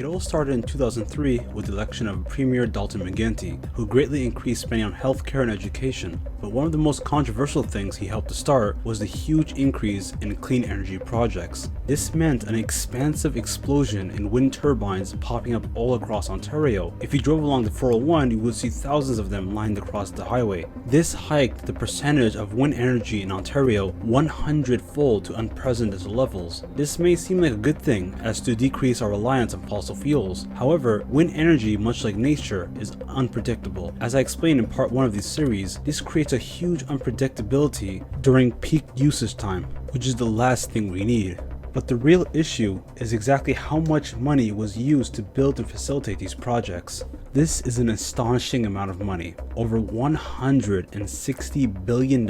It all started in 2003 with the election of Premier Dalton McGuinty, who greatly increased spending on healthcare and education. But one of the most controversial things he helped to start was the huge increase in clean energy projects. This meant an expansive explosion in wind turbines popping up all across Ontario. If you drove along the 401, you would see thousands of them lined across the highway. This hiked the percentage of wind energy in Ontario 100-fold to unprecedented levels. This may seem like a good thing, as to decrease our reliance on fossil fuels. However, wind energy, much like nature, is unpredictable. As I explained in part 1 of this series, this creates a huge unpredictability during peak usage time, which is the last thing we need. But the real issue is exactly how much money was used to build and facilitate these projects. This is an astonishing amount of money. Over $160 billion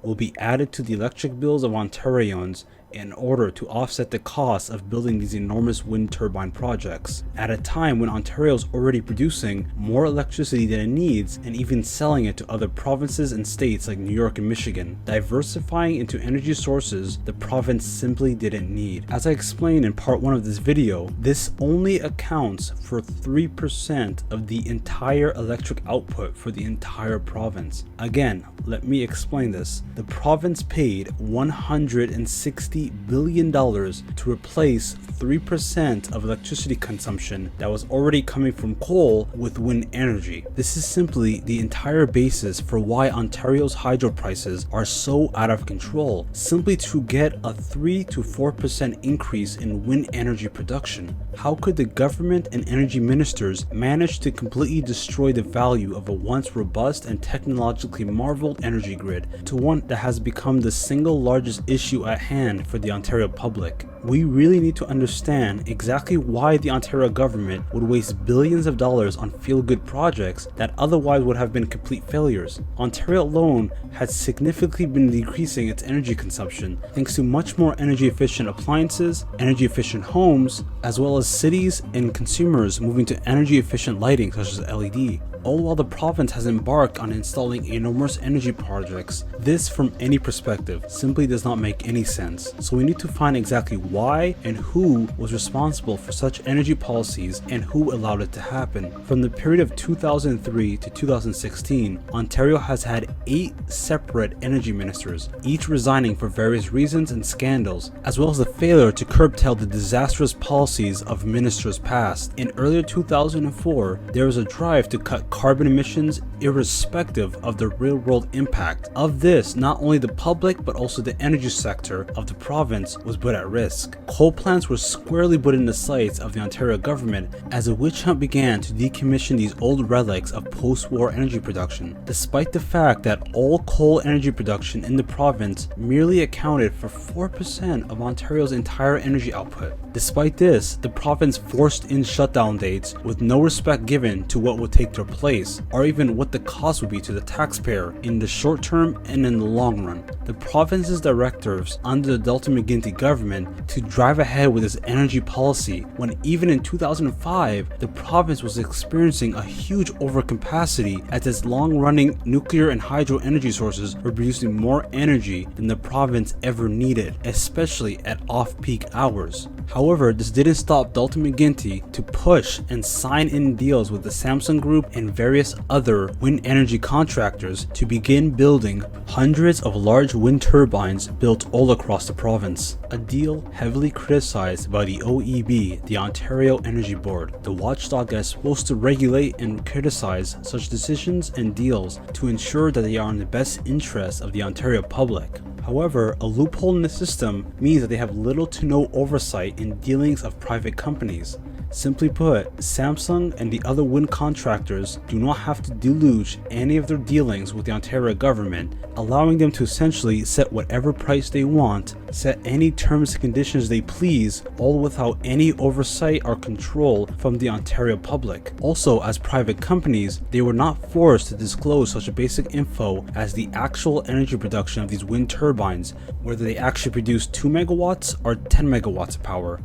will be added to the electric bills of Ontarians in order to offset the cost of building these enormous wind turbine projects, at a time when Ontario is already producing more electricity than it needs and even selling it to other provinces and states like New York and Michigan, diversifying into energy sources the province simply didn't need. As I explained in part 1 of this video, this only accounts for 3% of the entire electric output for the entire province. Again, let me explain this. The province paid $160 billion to replace 3% of electricity consumption that was already coming from coal with wind energy. This is simply the entire basis for why Ontario's hydro prices are so out of control, simply to get a 3 to 4% increase in wind energy production. How could the government and energy ministers manage to completely destroy the value of a once robust and technologically marveled energy grid to one that has become the single largest issue at hand for the Ontario public? We really need to understand exactly why the Ontario government would waste billions of dollars on feel-good projects that otherwise would have been complete failures. Ontario alone has significantly been decreasing its energy consumption thanks to much more energy efficient appliances, energy efficient homes, as well as cities and consumers moving to energy efficient lighting such as LED. All while the province has embarked on installing enormous energy projects. This, from any perspective, simply does not make any sense. So we need to find exactly why and who was responsible for such energy policies and who allowed it to happen. From the period of 2003 to 2016, Ontario has had 8 separate energy ministers, each resigning for various reasons and scandals, as well as the failure to curtail the disastrous policies of ministers past. In earlier 2004, there was a drive to cut carbon emissions irrespective of the real-world impact. Of this, not only the public but also the energy sector of the province was put at risk. Coal plants were squarely put in the sights of the Ontario government as a witch hunt began to decommission these old relics of post-war energy production, despite the fact that all coal energy production in the province merely accounted for 4% of Ontario's entire energy output. Despite this, the province forced in shutdown dates with no respect given to what would take their place, or even what the cost would be to the taxpayer in the short term and in the long run. The province's directors under the Dalton McGuinty government to drive ahead with its energy policy when even in 2005 the province was experiencing a huge overcapacity as its long-running nuclear and hydro energy sources were producing more energy than the province ever needed, especially at off-peak hours. However, this didn't stop Dalton McGuinty to push and sign in deals with the Samsung Group and various other wind energy contractors to begin building hundreds of large wind turbines built all across the province. A deal heavily criticized by the OEB, the Ontario Energy Board, the watchdog that is supposed to regulate and criticize such decisions and deals to ensure that they are in the best interest of the Ontario public. However, a loophole in the system means that they have little to no oversight in dealings of private companies. Simply put, Samsung and the other wind contractors do not have to deluge any of their dealings with the Ontario government, allowing them to essentially set whatever price they want, set any terms and conditions they please, all without any oversight or control from the Ontario public. Also, as private companies, they were not forced to disclose such a basic info as the actual energy production of these wind turbines, whether they actually produce 2 megawatts or 10 megawatts of power.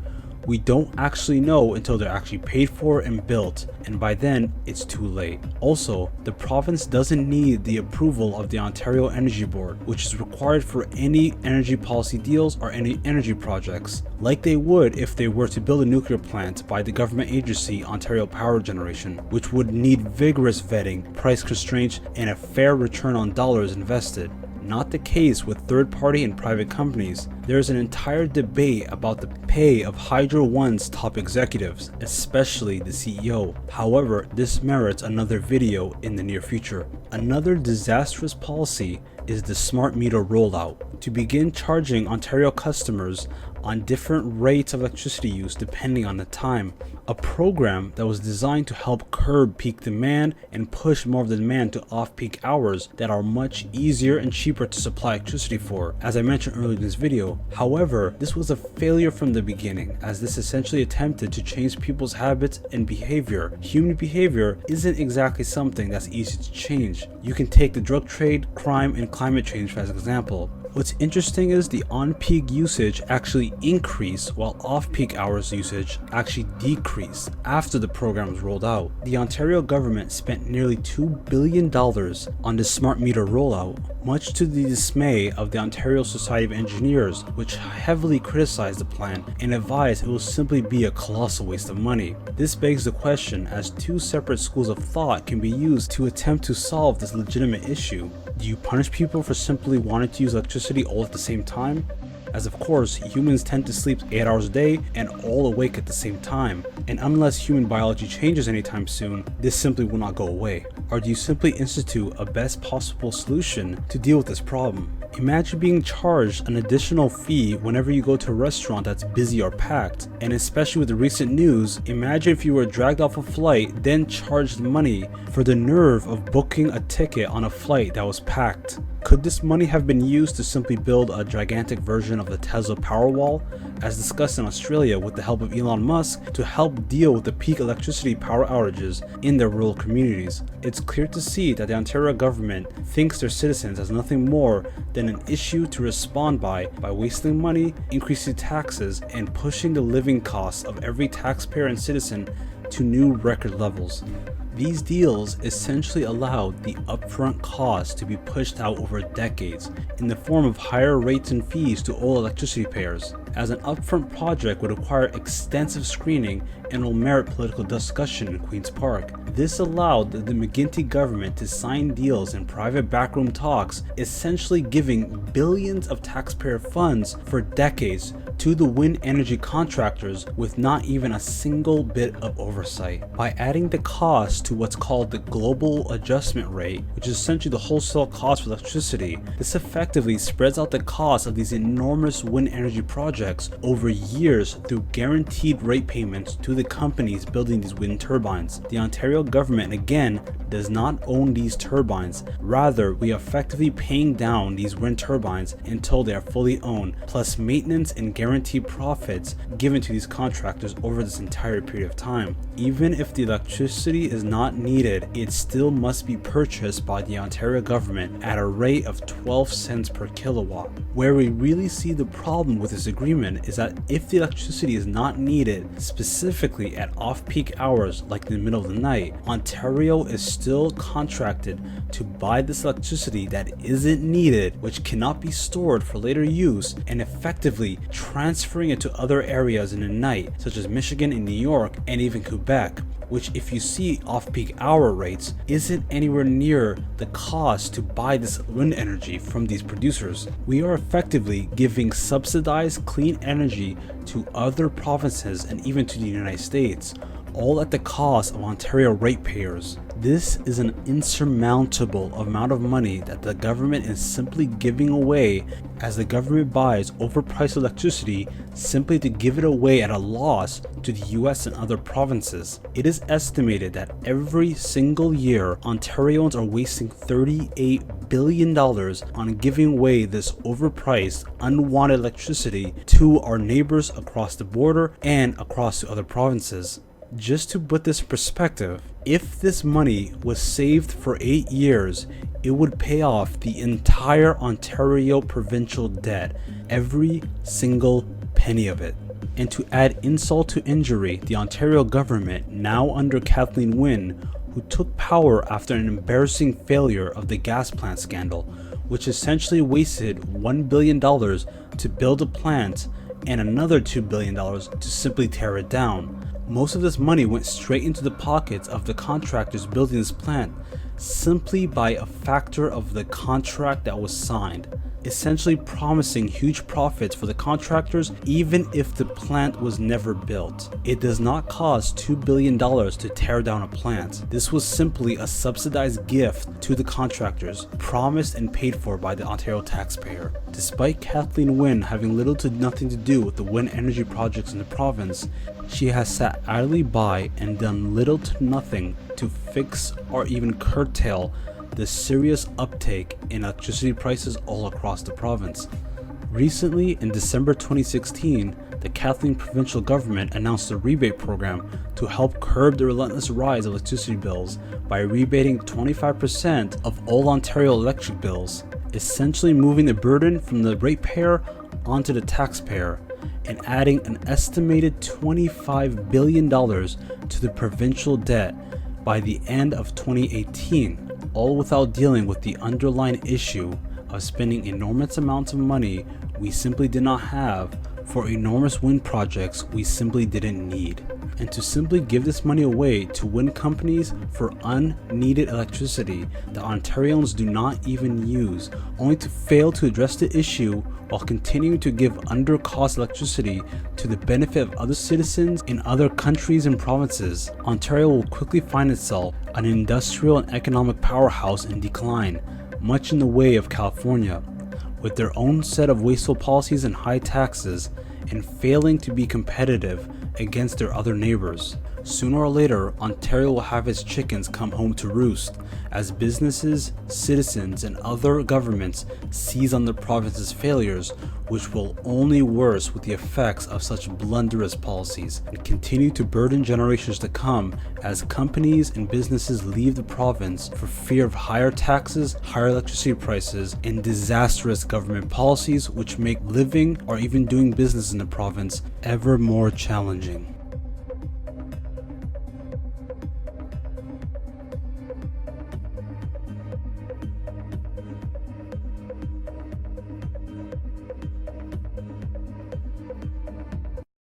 We don't actually know until they're actually paid for and built, and by then it's too late. Also, the province doesn't need the approval of the Ontario Energy Board, which is required for any energy policy deals or any energy projects, like they would if they were to build a nuclear plant by the government agency Ontario Power Generation, which would need vigorous vetting, price constraints, and a fair return on dollars invested. Not the case with third-party and private companies. There is an entire debate about the pay of Hydro One's top executives, especially the CEO. However, this merits another video in the near future. Another disastrous policy is the smart meter rollout, to begin charging Ontario customers on different rates of electricity use depending on the time. A program that was designed to help curb peak demand and push more of the demand to off-peak hours that are much easier and cheaper to supply electricity for, as I mentioned earlier in this video. However, this was a failure from the beginning, as this essentially attempted to change people's habits and behavior. Human behavior isn't exactly something that's easy to change. You can take the drug trade, crime, and climate change as an example. What's interesting is the on-peak usage actually increased while off-peak hours usage actually decreased after the program was rolled out. The Ontario government spent nearly $2 billion on the smart meter rollout, much to the dismay of the Ontario Society of Engineers, which heavily criticized the plan and advised it will simply be a colossal waste of money. This begs the question, as two separate schools of thought can be used to attempt to solve this legitimate issue. Do you punish people for simply wanting to use electricity all at the same time? As of course, humans tend to sleep 8 hours a day and all awake at the same time, and unless human biology changes anytime soon, this simply will not go away. Or do you simply institute a best possible solution to deal with this problem? Imagine being charged an additional fee whenever you go to a restaurant that's busy or packed, and especially with the recent news, imagine if you were dragged off a flight then charged money for the nerve of booking a ticket on a flight that was packed. Could this money have been used to simply build a gigantic version of the Tesla Powerwall, as discussed in Australia with the help of Elon Musk, to help deal with the peak electricity power outages in their rural communities? It's clear to see that the Ontario government thinks their citizens as nothing more than an issue to respond by wasting money, increasing taxes, and pushing the living costs of every taxpayer and citizen to new record levels. These deals essentially allowed the upfront costs to be pushed out over decades in the form of higher rates and fees to all electricity payers, as an upfront project would require extensive screening and will merit political discussion in Queen's Park. This allowed the McGuinty government to sign deals in private backroom talks, essentially giving billions of taxpayer funds for decades to the wind energy contractors with not even a single bit of oversight. By adding the cost to what's called the global adjustment rate, which is essentially the wholesale cost for electricity, this effectively spreads out the cost of these enormous wind energy projects over years through guaranteed rate payments to the companies building these wind turbines. The Ontario government again does not own these turbines, rather we are effectively paying down these wind turbines until they are fully owned, plus maintenance and guaranteed profits given to these contractors over this entire period of time. Even if the electricity is not needed, it still must be purchased by the Ontario government at a rate of 12 cents per kilowatt. Where we really see the problem with this agreement is that if the electricity is not needed, specifically at off-peak hours like in the middle of the night, Ontario is still contracted to buy this electricity that isn't needed, which cannot be stored for later use, and effectively transferring it to other areas in the night, such as Michigan and New York and even Quebec, which, if you see off-peak hour rates, isn't anywhere near the cost to buy this wind energy from these producers. We are effectively giving subsidized clean energy to other provinces and even to the United States, all at the cost of Ontario ratepayers. This is an insurmountable amount of money that the government is simply giving away, as the government buys overpriced electricity simply to give it away at a loss to the US and other provinces. It is estimated that every single year, Ontarians are wasting $38 billion on giving away this overpriced, unwanted electricity to our neighbors across the border and across to other provinces. Just to put this in perspective, if this money was saved for 8 years, it would pay off the entire Ontario provincial debt, every single penny of it. And to add insult to injury, the Ontario government, now under Kathleen Wynne, who took power after an embarrassing failure of the gas plant scandal, which essentially wasted $1 billion to build a plant and another $2 billion to simply tear it down. Most of this money went straight into the pockets of the contractors building this plant, simply by a factor of the contract that was signed, essentially promising huge profits for the contractors even if the plant was never built. It does not cost $2 billion to tear down a plant. This was simply a subsidized gift to the contractors, promised and paid for by the Ontario taxpayer. Despite Kathleen Wynne having little to nothing to do with the wind energy projects in the province, she has sat idly by and done little to nothing to fix or even curtail the serious uptake in electricity prices all across the province. Recently, in December 2016, the Kathleen provincial government announced a rebate program to help curb the relentless rise of electricity bills by rebating 25% of all Ontario electric bills, essentially moving the burden from the ratepayer onto the taxpayer, and adding an estimated $25 billion to the provincial debt by the end of 2018, all without dealing with the underlying issue of spending enormous amounts of money we simply did not have for enormous wind projects we simply didn't need. And to simply give this money away to wind companies for unneeded electricity that Ontarians do not even use, only to fail to address the issue while continuing to give under-cost electricity to the benefit of other citizens in other countries and provinces, Ontario will quickly find itself an industrial and economic powerhouse in decline, much in the way of California, with their own set of wasteful policies and high taxes, and failing to be competitive against their other neighbors. Sooner or later, Ontario will have its chickens come home to roost as businesses, citizens, and other governments seize on the province's failures, which will only worse with the effects of such blunderous policies and continue to burden generations to come as companies and businesses leave the province for fear of higher taxes, higher electricity prices, and disastrous government policies which make living or even doing business in the province ever more challenging.